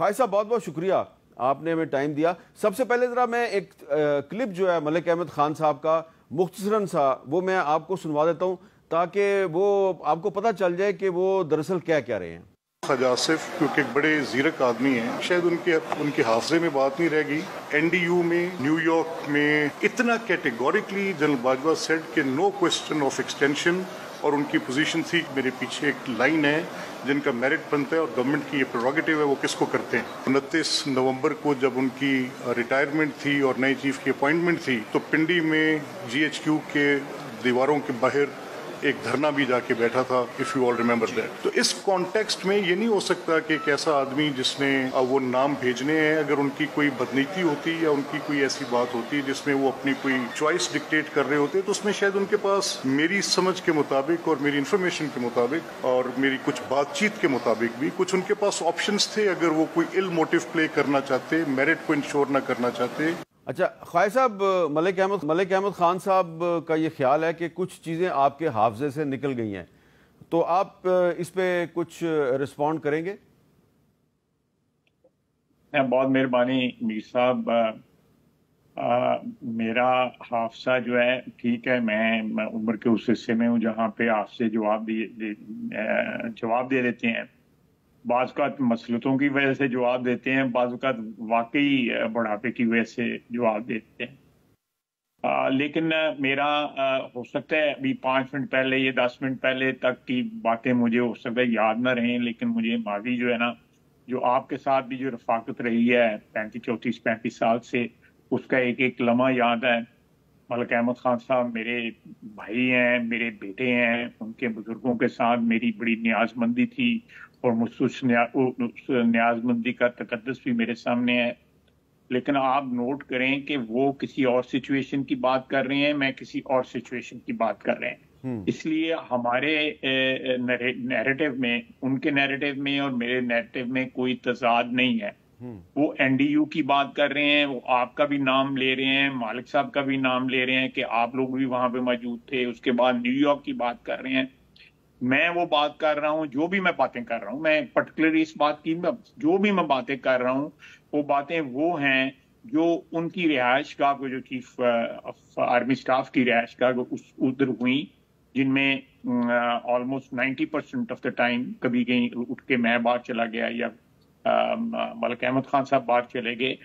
خواجہ صاحب بہت بہت شکریہ، آپ نے ہمیں ٹائم دیا۔ سب سے پہلے ذرا میں ایک کلپ جو ہے ملک احمد خان صاحب کا مختصراً سا وہ میں آپ کو سنوا دیتا ہوں تاکہ وہ آپ کو پتہ چل جائے کہ وہ دراصل کیا کہہ رہے ہیں۔ خواجہ آصف کیونکہ ایک بڑے زیرک آدمی ہیں، شاید ان کے حافظے میں بات نہیں رہ گئی۔ این ڈی یو میں، نیو یارک میں اتنا کیٹیگوریکلی جنرل باجوہ سیڈ کہ نو کوسچن آف ایکسٹینشن، اور ان کی پوزیشن تھی میرے پیچھے ایک لائن ہے جن کا میرٹ بنتا ہے اور گورنمنٹ کی یہ پریروگیٹو ہے وہ کس کو کرتے ہیں۔ 29 نومبر کو جب ان کی ریٹائرمنٹ تھی اور نئے چیف کی اپوائنٹمنٹ تھی تو پنڈی میں جی ایچ کیو کے دیواروں کے باہر ایک دھرنا بھی جا کے بیٹھا تھا، if you all remember that. تو اس کانٹیکسٹ میں یہ نہیں ہو سکتا کہ ایک ایسا آدمی جس نے وہ نام بھیجنے ہیں، اگر ان کی کوئی بدنیتی ہوتی یا ان کی کوئی ایسی بات ہوتی جس میں وہ اپنی کوئی چوائس ڈکٹیٹ کر رہے ہوتے تو اس میں شاید ان کے پاس میری سمجھ کے مطابق اور میری انفارمیشن کے مطابق اور میری کچھ بات چیت کے مطابق بھی کچھ ان کے پاس آپشنز تھے اگر وہ کوئی ال موٹیو پلے کرنا چاہتے، میرٹ کو انشور نہ کرنا چاہتے۔ اچھا خواجہ صاحب، ملک احمد خان صاحب کا یہ خیال ہے کہ کچھ چیزیں آپ کے حافظے سے نکل گئی ہیں، تو آپ اس پہ کچھ رسپونڈ کریں گے؟ بہت مہربانی میر صاحب، میرا حافظہ جو ہے ٹھیک ہے، میں عمر کے اس حصے میں ہوں جہاں پہ آپ سے جواب دے دیتے ہیں، بعض اوقات مسلطوں کی وجہ سے جواب دیتے ہیں، بعض اوقات واقعی بڑھاپے کی وجہ سے جواب دیتے ہیں، لیکن میرا ہو سکتا ہے ابھی 5 منٹ پہلے یا 10 منٹ پہلے تک کی باتیں مجھے ہو سکتا ہے یاد نہ رہیں، لیکن مجھے ماضی جو ہے نا، جو آپ کے ساتھ بھی جو رفاقت رہی ہے 34-35 سال سے، اس کا ایک ایک لمحہ یاد ہے۔ ملک احمد خان صاحب میرے بھائی ہیں، میرے بیٹے ہیں، ان کے بزرگوں کے ساتھ میری بڑی نیاز مندی تھی اور مجھ سے اس نیاز مندی کا تقدس بھی میرے سامنے ہے، لیکن آپ نوٹ کریں کہ وہ کسی اور سچویشن کی بات کر رہے ہیں، میں کسی اور سچویشن کی بات کر رہے ہیں، اس لیے ہمارے نیریٹو میں، ان کے نیریٹو میں اور میرے نیریٹو میں کوئی تضاد نہیں ہے۔ وہ این ڈی یو کی بات کر رہے ہیں، وہ آپ کا بھی نام لے رہے ہیں، مالک صاحب کا بھی نام لے رہے ہیں کہ آپ لوگ بھی وہاں پہ موجود تھے، اس کے بعد نیو یارک کی بات کر رہے ہیں۔ میں وہ بات کر رہا ہوں، جو بھی میں باتیں کر رہا ہوں، میں پرٹیکولرلی اس بات کی جو بھی میں باتیں کر رہا ہوں وہ باتیں وہ ہیں جو ان کی رہائش گاہ کو، جو چیف آف آرمی اسٹاف کی رہائش گاہ کو ادھر ہوئی، جن میں آلموسٹ 90% آف دا ٹائم کبھی کہیں اٹھ کے میں باہر چلا گیا یا ملک احمد خان صاحب باہر چلے گئے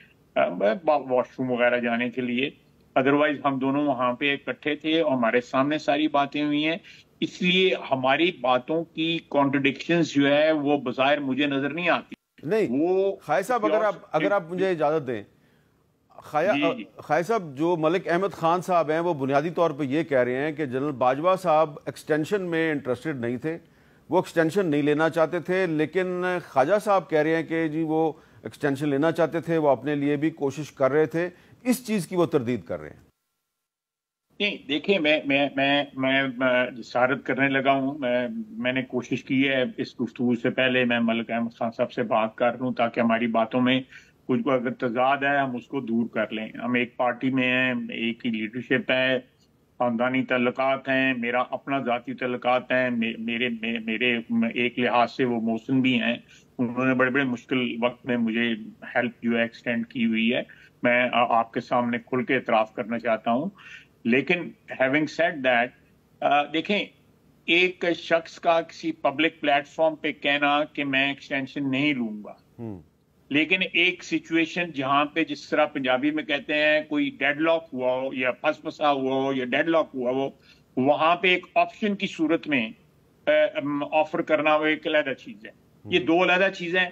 واش روم وغیرہ جانے کے لیے، ادروائز ہم دونوں وہاں پہ اکٹھے تھے اور ہمارے سامنے ساری باتیں ہوئی ہیں، اس لیے ہماری باتوں کی کانٹرڈکشنز جو ہے وہ بظاہر مجھے نظر نہیں آتی۔ نہیں وہ خواجہ صاحب، اگر آپ مجھے اجازت دیں، خواجہ صاحب جو ملک احمد خان صاحب ہیں وہ بنیادی طور پہ یہ کہہ رہے ہیں کہ جنرل باجوہ صاحب ایکسٹینشن میں انٹرسٹڈ نہیں تھے، وہ ایکسٹینشن نہیں لینا چاہتے تھے، لیکن خواجہ صاحب کہہ رہے ہیں کہ جی وہ ایکسٹینشن لینا چاہتے تھے، وہ اپنے لیے بھی کوشش کر رہے تھے، اس چیز کی وہ تردید کر رہے ہیں۔ نہیں دیکھیں، میں جسارت کرنے لگا ہوں، میں نے کوشش کی ہے اس گفتگو سے پہلے میں ملک احمد خان صاحب سے بات کر لوں تاکہ ہماری باتوں میں کچھ اگر تضاد ہے ہم اس کو دور کر لیں۔ ہم ایک پارٹی میں ہیں، ایک ہی لیڈرشپ ہے، خاندانی تعلقات ہیں، میرا اپنا ذاتی تعلقات ہیں، میرے ایک لحاظ سے وہ محسن بھی ہیں، انہوں نے بڑے بڑے مشکل وقت میں مجھے ہیلپ جو ہے ایکسٹینڈ کی ہوئی ہے، میں آپ کے سامنے کھل کے اعتراف کرنا چاہتا ہوں۔ لیکن ہیونگ سیڈ دیٹ، دیکھیں ایک شخص کا کسی پبلک پلیٹ فارم پہ کہنا کہ میں ایکسٹینشن نہیں لوں گا، لیکن ایک سچویشن جہاں پہ جس طرح پنجابی میں کہتے ہیں کوئی ڈیڈ لاک ہوا ہو یا پھنس پھنسا ہوا ہو یا ڈیڈ لاک ہوا ہو، وہاں پہ ایک آپشن کی صورت میں آفر کرنا وہ ایک علیحدہ چیز ہے، یہ دو علیحدہ چیزیں۔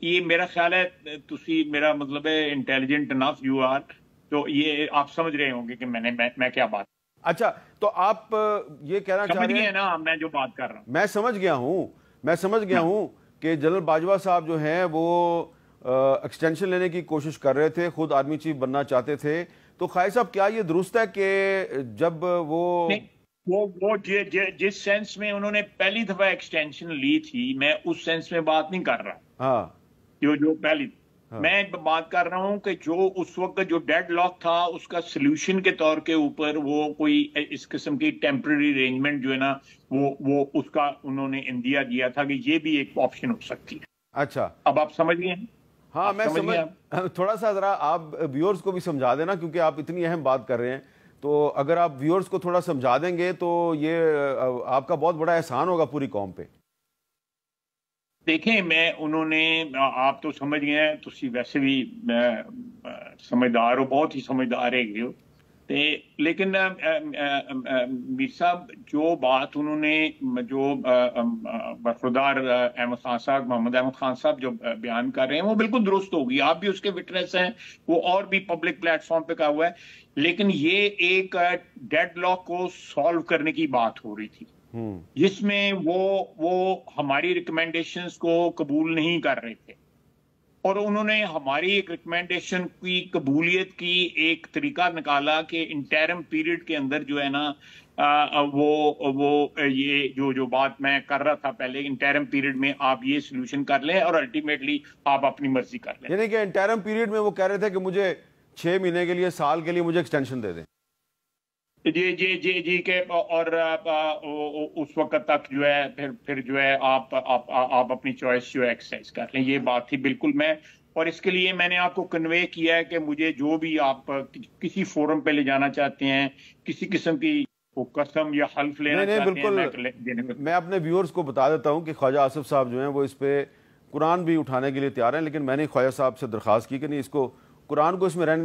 یہ میرا خیال ہے تسی میرا مطلب ہے انٹیلیجنٹ انف یو آر، تو یہ آپ سمجھ رہے ہوں گے کہ میں کیا بات۔ اچھا تو آپ یہ کہنا چاہ رہے ہیں نا میں جو بات کر رہا ہوں، میں سمجھ گیا ہوں کہ جنرل باجوہ صاحب جو ہیں وہ ایکسٹینشن لینے کی کوشش کر رہے تھے، خود آرمی چیف بننا چاہتے تھے، تو خواجہ صاحب کیا یہ درست ہے کہ جب وہ جس سینس میں انہوں نے پہلی دفعہ ایکسٹینشن لی تھی، میں اس سینس میں بات نہیں کر رہا، جو پہلی میں بات کر رہا ہوں کہ جو اس وقت جو ڈیڈ لاک تھا اس کا سلوشن کے طور کے اوپر وہ کوئی اس قسم کی ٹیمپرری ارینجمنٹ جو ہے نا وہ اس کا انہوں نے اندیا دیا تھا کہ یہ بھی ایک آپشن ہو سکتی ہے۔ اچھا، اب آپ سمجھ گئے ہیں؟ ہاں میں سمجھ تھوڑا سا ذرا آپ ویورز کو بھی سمجھا دینا کیونکہ آپ اتنی اہم بات کر رہے ہیں، تو اگر آپ ویورز کو تھوڑا سمجھا دیں گے تو یہ آپ کا بہت بڑا احسان ہوگا پوری قوم پہ. دیکھیں انہوں نے آپ تو سمجھ گئے ہیں، تو ویسے بھی سمجھدار ہو، بہت ہی سمجھدار ہے ہو، لیکن میر صاحب جو بات انہوں نے جو برخوردار احمد خان صاحب، محمد احمد خان صاحب جو بیان کر رہے ہیں وہ بالکل درست ہوگی، آپ بھی اس کے وٹنس ہیں، وہ اور بھی پبلک پلیٹ فارم پہ کہا ہوا ہے، لیکن یہ ایک ڈیڈ لاک کو سالو کرنے کی بات ہو رہی تھی جس میں وہ ہماری ریکمینڈیشنز کو قبول نہیں کر رہے تھے، اور انہوں نے ہماری ایک ریکمینڈیشن کی قبولیت کی ایک طریقہ نکالا کہ انٹرم پیریڈ کے اندر جو ہے نا وہ یہ جو بات میں کر رہا تھا پہلے، انٹرم پیریڈ میں آپ یہ سلوشن کر لیں اور الٹیمیٹلی آپ اپنی مرضی کر لیں. یعنی کہ انٹرم پیریڈ میں وہ کہہ رہے تھے کہ مجھے 6 مہینے کے لیے، سال کے لیے مجھے ایکسٹینشن دے دیں. جی کہ اور اس وقت تک جو ہے پھر جو ہے آپ اپنی چوائس جو ہے ایکسرسائز کر لیں. یہ بات تھی بالکل. اور اس کے لیے میں نے آپ کو کنوے کیا ہے کہ مجھے جو بھی آپ کسی فورم پہ لے جانا چاہتے ہیں، کسی قسم کی قسم یا حلف لینا چاہتے ہیں، میں اپنے ویورز کو بتا دیتا ہوں کہ خواجہ آصف صاحب جو ہیں وہ اس پہ قرآن بھی اٹھانے کے لیے تیار ہیں، لیکن میں نے خواجہ صاحب سے درخواست کی کہ نہیں، اس کو قرآن کو اس میں رہنے